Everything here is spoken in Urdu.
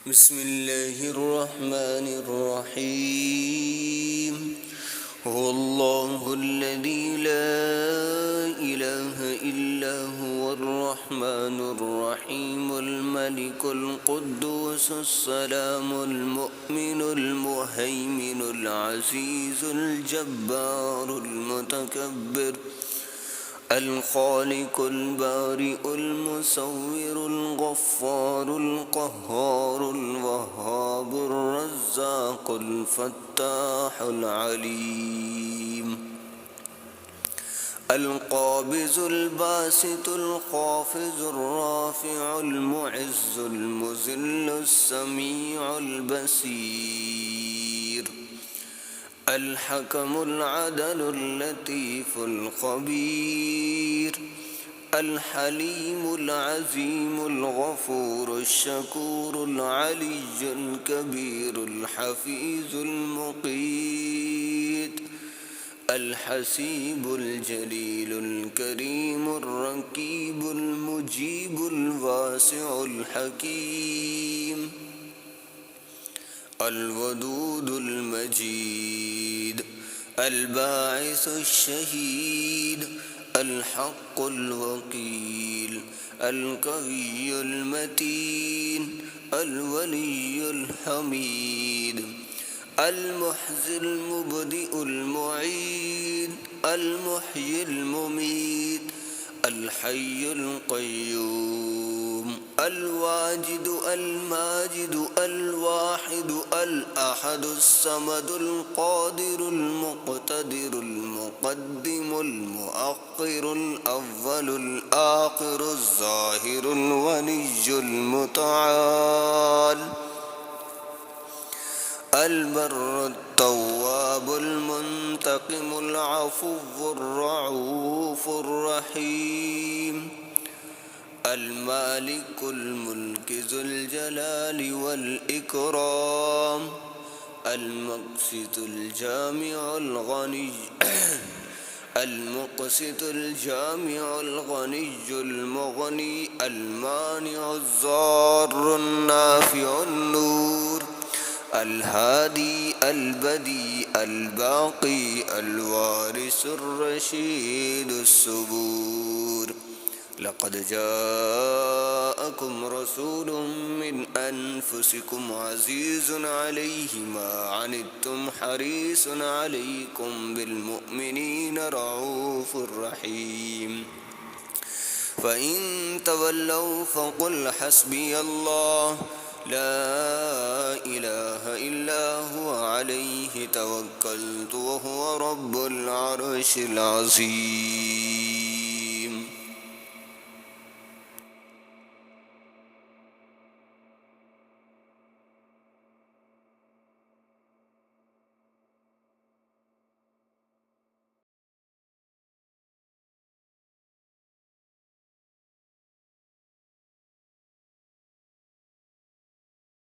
بسم الله الرحمن الرحيم. هو الله الذي لا إله إلا هو الرحمن الرحيم الملك القدوس السلام المؤمن المهيمن العزيز الجبار المتكبر الخالق البارئ المصور الغفار القهار الوهاب الرزاق الفتاح العليم القابض الباسط الخافض الرافع المعز المذل السميع البصير الحكم العدل اللطيف الخبير الحليم العظيم الغفور الشكور العلي الكبير الحفيظ المقيت الحسيب الجليل الكريم الرقيب المجيب الواسع الحكيم الودود المجيد الباعث الشهيد الحق الوكيل القوي المتين الولي الحميد المحيي المبدئ المعيد المحيي المميت الحي القيوم الواجد الماجد الواحد الأحد الصمد القادر المقتدر المقدم المؤخر الأول الآخر الظاهر الولي المتعال البر التواب المنتقم العفو الرعوف الرحيم المالك الملك ذو الجلال والإكرام المقسط الجامع الغني المقسط الجامع الغني المغني المانع الضار النافع النور الهادي البديع الباقي الوارث الرشيد الصبور لقد جاءكم رسول من أنفسكم عزيز عليه ما عنتم حريص عليكم بالمؤمنين رؤوف رحيم فإن تولوا فقل حسبي الله لا إله إلا هو عليه توكلت وهو رب العرش العظيم.